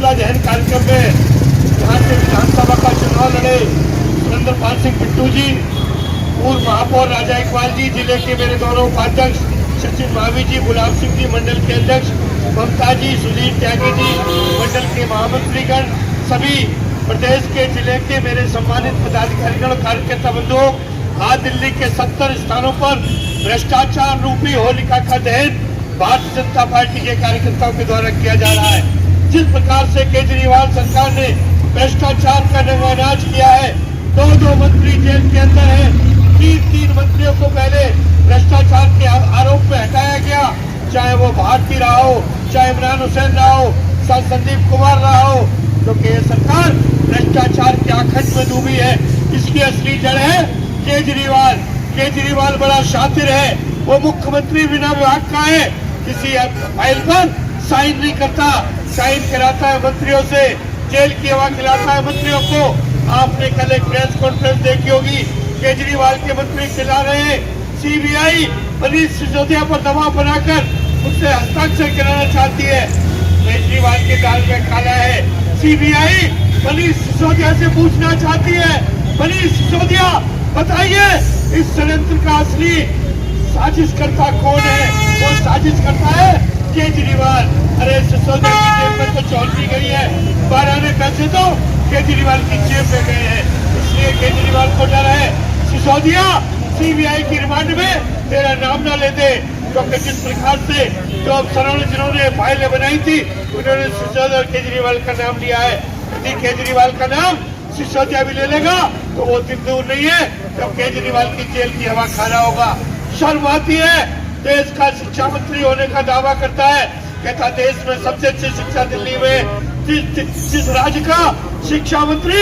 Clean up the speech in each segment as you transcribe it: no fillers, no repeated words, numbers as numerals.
हौसला दहन कार्यक्रम में यहाँ से विधानसभा का चुनाव लड़े सुरेंद्र पाल सिंह बिट्टू जी, पूर्व महापौर राजा इकबाल जी, जिले के मेरे दोनों उपाध्यक्ष सचिन मावी जी, गुलाब सिंह जी मंडल के अध्यक्ष, ममता जी, सुनील त्यागी जी मंडल के महामंत्रीगण, सभी प्रदेश के जिले के मेरे सम्मानित पदाधिकारीगण और कार्यकर्ता बंधुओं, आज दिल्ली के 70 स्थानों पर भ्रष्टाचार रूपी होलिका का दहन भारतीय जनता पार्टी के कार्यकर्ताओं के द्वारा किया जा रहा है। जिस प्रकार से केजरीवाल सरकार ने भ्रष्टाचार का नंगानाच किया है, दो मंत्री जेल के अंदर है, तीन मंत्रियों को पहले भ्रष्टाचार के आरोप में हटाया गया, चाहे वो भारती रहा हो, चाहे इमरान हुसैन रहा हो, चाहे संदीप कुमार रहा हो, क्योंकि ये सरकार भ्रष्टाचार के आखंड में डूबी है। इसकी असली जड़ है केजरीवाल। केजरीवाल बड़ा शातिर है, वो मुख्यमंत्री बिना विभाग का है, किसी फाइल पर साइन नहीं करता, साइन कराता है मंत्रियों से, जेल की हवा खिलाता है मंत्रियों को। आपने कल एक प्रेस कॉन्फ्रेंस देखी होगी, केजरीवाल के मंत्री खिला रहे हैं, सीबीआई मनीष सिसोदिया पर दबाव बनाकर उससे हस्ताक्षर कराना चाहती है। केजरीवाल के दाल में काला है, सीबीआई मनीष सिसोदिया से पूछना चाहती है, मनीष सिसोदिया बताइए इस षड्यंत्र का असली साजिशकर्ता कौन है? वो साजिश करता है केजरीवाल। अरे सिसोदिया की जेब में तो चौंकी गई है, 12 ने पैसे तो केजरीवाल की जेब में गए हैं, इसलिए केजरीवाल को डर है सिसोदिया सीबीआई की रिमांड में तेरा नाम न ले दे, क्योंकि जिस प्रकार से जो अफसरों ने जिन्होंने फाइलें बनाई थी उन्होंने सिसोदिया और केजरीवाल का नाम लिया है। यदि केजरीवाल का नाम सिसोदिया भी ले लेगा तो वो दिन दूर नहीं है जब केजरीवाल की जेल की हवा खा रहा होगा। शर्म आती है, देश का शिक्षा मंत्री होने का दावा करता है, कहता देश में सबसे अच्छी शिक्षा दिल्ली में। जिस राज्य का शिक्षा मंत्री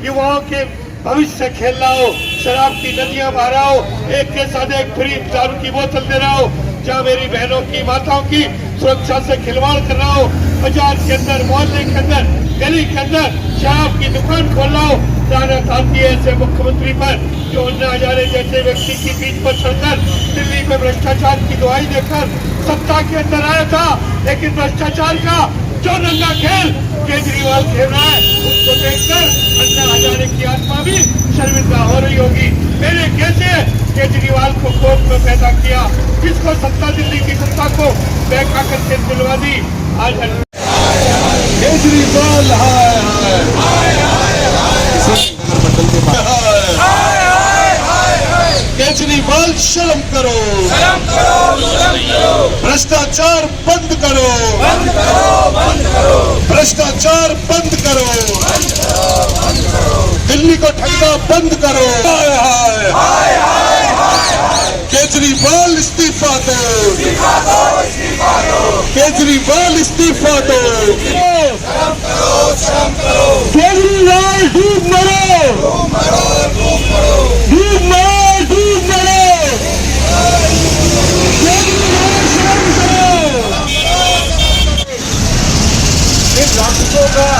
युवाओं के भविष्य से खेल रहा हो, शराब की नदियां बहा रहा हो, एक के साथ एक फ्री दारू की बोतल दे रहा हो, जहाँ मेरी बहनों की माताओं की सुरक्षा से खिलवाड़ कर रहा हो, बाजार के अंदर, मोहल्ले के अंदर, गली के अंदर शराब की दुकान खोल रहा हो, लानत आती है ऐसे मुख्यमंत्री पर जो अन्ना हजारे जैसे व्यक्ति की पीठ पर चढ़कर दिल्ली में भ्रष्टाचार की दुहाई देकर सत्ता के अंदर आया था, लेकिन भ्रष्टाचार का जो नंगा खेल केजरीवाल खेल रहा है उसको देखकर अन्ना हजारे की आत्मा भी शर्मिंदा हो रही होगी। मैंने कैसे केजरीवाल को कोर्ट में पैदा किया, किसको सत्ता, दिल्ली की सत्ता को बैठा करके दिलवा दी। आज केजरीवाल केजरीवाल शर्म करो, भ्रष्टाचार बंद करो, भ्रष्टाचार बंद करो, दिल्ली को ठगना बंद करो। केजरीवाल इस्तीफा दो, केजरीवाल इस्तीफा दो, केजरीवाल डूब मरो, डूब मरो, डूब मरो। राक्षसों का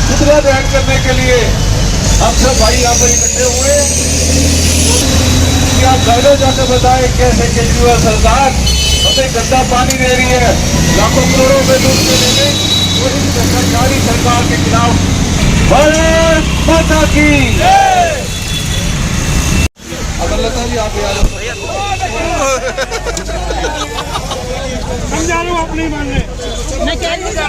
पुतला दहन करने के लिए हम सब भाई यहाँ पर इकट्ठे हुए। क्या पहले जाकर बताएं कैसे केजरीवाल सरकार हमें गंदा पानी दे रही है, लाखों करोड़ों रुपए लूट के ले गई, वही सरकारी सरकार के खिलाफ भारत माता की। लता जी आप समझा लो अपनी मानने मैं क्या नीचे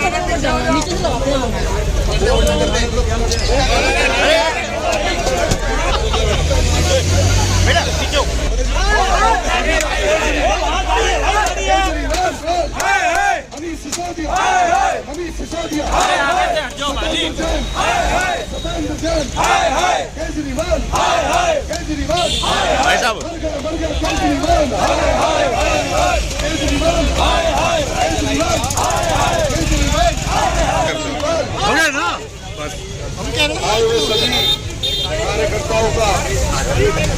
कार्यकर्ताओं का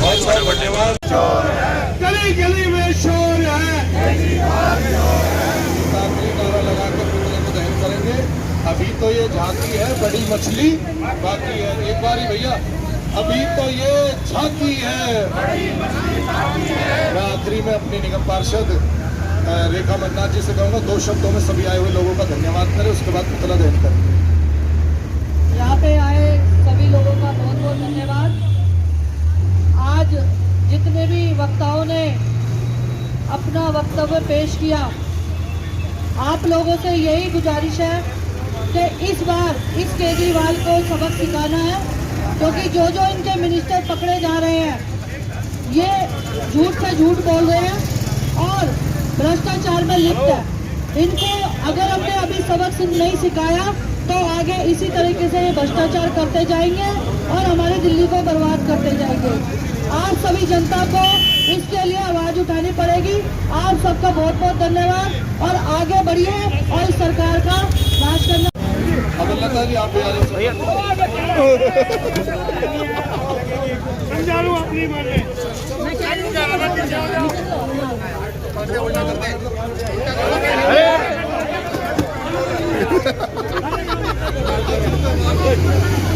बहुत धन्यवाद। गली गली में शोर है, नारा लगाकर पुतले को दहन करेंगे। अभी तो ये झांकी है, बड़ी मछली बाकी है। एक बार ही भैया, अभी तो ये झांकी है। मैं आखिरी में अपनी निगम पार्षद रेखा मन्नाथ जी से कहूँगा 2 शब्दों में सभी आए हुए लोगों का धन्यवाद करें, उसके बाद पुतला दहन करें। यहाँ पे आए सभी लोगों का बहुत बहुत धन्यवाद। आज जितने भी वक्ताओं ने अपना वक्तव्य पेश किया, आप लोगों से यही गुजारिश है कि इस बार इस केजरीवाल को सबक सिखाना है, क्योंकि जो इनके मिनिस्टर पकड़े जा रहे हैं ये झूठ पे झूठ बोल रहे हैं और भ्रष्टाचार में लिप्त है। इनको अगर हमने अभी सबक नहीं सिखाया तो आगे इसी तरीके से ये भ्रष्टाचार करते जाएंगे और हमारे दिल्ली को बर्बाद करते जाएंगे। आप सभी जनता को इसके लिए आवाज उठानी पड़ेगी। आप सबका बहुत बहुत धन्यवाद और आगे बढ़िए और इस सरकार का नाश करना।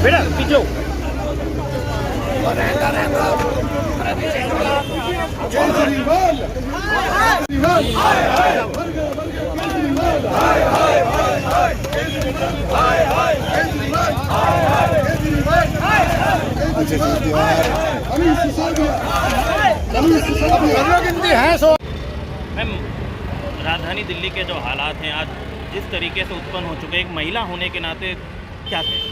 बेटा पीछे मैम, राजधानी दिल्ली के जो हालात हैं आज जिस तरीके से उत्पन्न हो चुके हैं, एक महिला होने के नाते क्या कहें?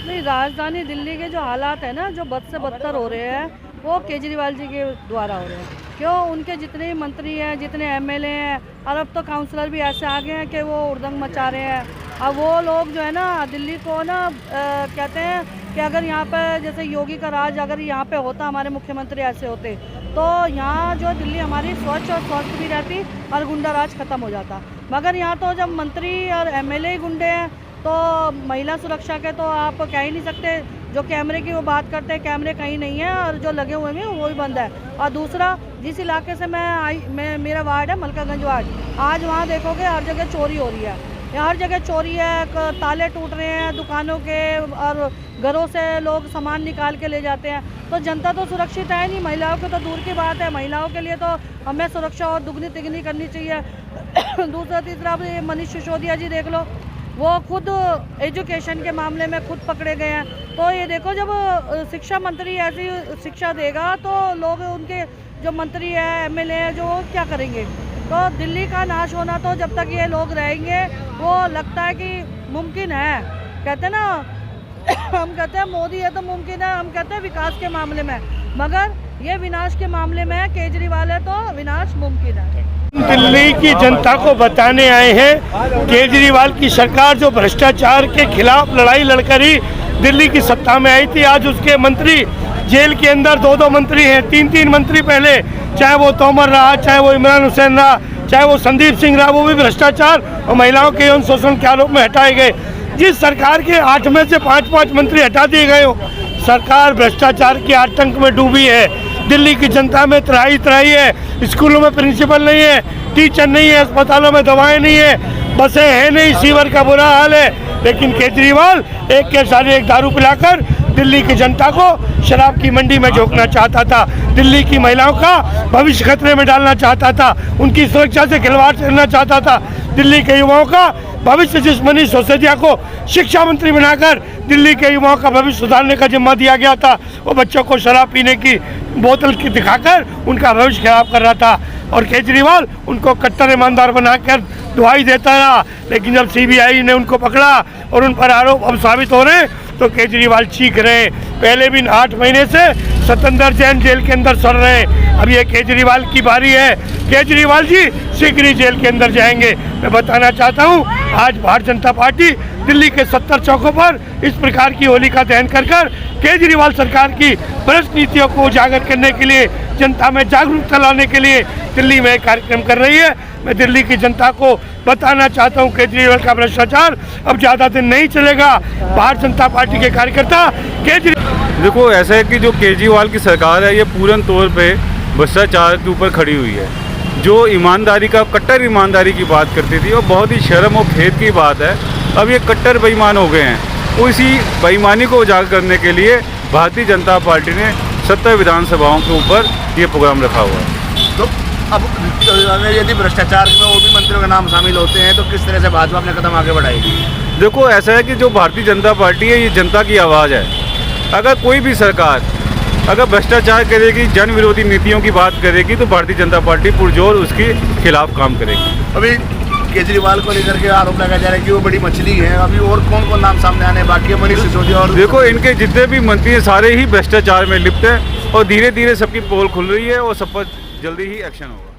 नहीं, राजधानी दिल्ली के जो हालात है ना, जो बद से बदतर हो रहे हैं, वो केजरीवाल जी के द्वारा हो रहे हैं। क्यों? उनके जितने भी मंत्री हैं, जितने एमएलए हैं, और अब तो काउंसलर भी ऐसे आ गए हैं कि वो उर्दंग मचा रहे हैं। अब वो लोग जो है ना दिल्ली को ना कहते हैं कि अगर यहाँ पर जैसे योगी का राज अगर यहाँ पे होता, हमारे मुख्यमंत्री ऐसे होते, तो यहाँ जो दिल्ली हमारी स्वच्छ और स्वस्थ भी रहती और गुंडा राज खत्म हो जाता। मगर यहाँ तो जब मंत्री और एमएलए ही गुंडे हैं तो महिला सुरक्षा के तो आप कह ही नहीं सकते। जो कैमरे की वो बात करते हैं, कैमरे कहीं नहीं है और जो लगे हुए हैं वो भी बंद है। और दूसरा, जिस इलाके से मैं मेरा वार्ड है मलकागंज वार्ड, आज वहाँ देखोगे हर जगह चोरी हो रही है। हर जगह चोरी है, ताले टूट रहे हैं दुकानों के और घरों से लोग सामान निकाल के ले जाते हैं। तो जनता तो सुरक्षित है नहीं, महिलाओं को तो दूर की बात है। महिलाओं के लिए तो हमें सुरक्षा और दुगनी तिगनी करनी चाहिए। दूसरा तीसरा, मनीष सिसोदिया जी देख लो, वो खुद एजुकेशन के मामले में खुद पकड़े गए हैं। तो ये देखो, जब शिक्षा मंत्री ऐसी शिक्षा देगा तो लोग, उनके जो मंत्री है, एमएलए है, जो क्या करेंगे? तो दिल्ली का नाश होना तो जब तक ये लोग रहेंगे वो लगता है कि मुमकिन है। कहते ना हम कहते हैं मोदी है तो मुमकिन है, हम कहते हैं विकास के मामले में, मगर ये विनाश के मामले में केजरीवाल है तो विनाश मुमकिन है। दिल्ली की जनता को बताने आए हैं केजरीवाल की सरकार जो भ्रष्टाचार के खिलाफ लड़ाई लड़कर ही दिल्ली की सत्ता में आई थी। आज उसके मंत्री जेल के अंदर, दो मंत्री हैं, तीन मंत्री पहले, चाहे वो तोमर रहा, चाहे वो इमरान हुसैन रहा, चाहे वो संदीप सिंह रहा, वो भी भ्रष्टाचार और महिलाओं के यौन शोषण के आरोप में हटाए गए। जिस सरकार के 8 में से 5 मंत्री हटा दिए गए हो, सरकार भ्रष्टाचार के आतंक में डूबी है। दिल्ली की जनता में त्राही है, स्कूलों में प्रिंसिपल नहीं है, टीचर नहीं है, अस्पतालों में दवाएं नहीं है, बसें हैं नहीं, सीवर का बुरा हाल है। लेकिन केजरीवाल एक के साथ एक दारू पिलाकर दिल्ली की जनता को शराब की मंडी में झोंकना चाहता था, दिल्ली की महिलाओं का भविष्य खतरे में डालना चाहता था, उनकी सुरक्षा से खिलवाड़ करना चाहता था। दिल्ली के युवाओं का भविष्य, जिस मनीष सिसोदिया को शिक्षा मंत्री बनाकर दिल्ली के युवाओं का भविष्य सुधारने का जिम्मा दिया गया था, वो बच्चों को शराब पीने की बोतल की दिखाकर उनका भविष्य खराब कर रहा था। और केजरीवाल उनको कट्टर ईमानदार बनाकर दुहाई देता रहा। लेकिन जब सीबीआई ने उनको पकड़ा और उन पर आरोप अब साबित हो रहे हैं तो केजरीवाल चीख रहे हैं। पहले भी 8 महीने से सत्येंद्र जैन जेल के अंदर सड़ रहे हैं, अब ये केजरीवाल की बारी है। केजरीवाल जी शीघ्र ही जेल के अंदर जाएंगे। मैं बताना चाहता हूँ, आज भारतीय जनता पार्टी दिल्ली के 70 चौकों पर इस प्रकार की होलिका दहन कर केजरीवाल सरकार की भ्रष्ट नीतियों को उजागर करने के लिए, जनता में जागरूकता लाने के लिए दिल्ली में एक कार्यक्रम कर रही है। मैं दिल्ली की जनता को बताना चाहता हूं, केजरीवाल का भ्रष्टाचार अब ज़्यादा दिन नहीं चलेगा। भारतीय जनता पार्टी के कार्यकर्ता केजरीवाल, देखो ऐसा है कि जो केजरीवाल की सरकार है ये पूर्ण तौर पे भ्रष्टाचार के ऊपर खड़ी हुई है। जो ईमानदारी का, कट्टर ईमानदारी की बात करती थी, और बहुत ही शर्म और खेद की बात है, अब ये कट्टर बेईमान हो गए हैं। उसी बेईमानी को उजागर करने के लिए भारतीय जनता पार्टी ने 70 विधानसभाओं के ऊपर ये प्रोग्राम रखा हुआ है। तो अब यदि भ्रष्टाचार में और भी मंत्रियों के नाम शामिल होते हैं तो किस तरह से भाजपा अपने कदम आगे बढ़ाएगी? देखो ऐसा है कि जो भारतीय जनता पार्टी है ये जनता की आवाज़ है। अगर कोई भी सरकार अगर भ्रष्टाचार करेगी, जन विरोधी नीतियों की बात करेगी, तो भारतीय जनता पार्टी पुरजोर उसके खिलाफ काम करेगी। अभी केजरीवाल को लेकर के आरोप लगाया जा रहा है कि वो बड़ी मछली है। अभी और कौन कौन नाम सामने आने बाकी है? मनीष सिसोदिया और देखो इनके जितने भी मंत्री हैं सारे ही भ्रष्टाचार में लिप्त हैं और धीरे धीरे सबकी पोल खुल रही है और सब पर जल्दी ही एक्शन होगा।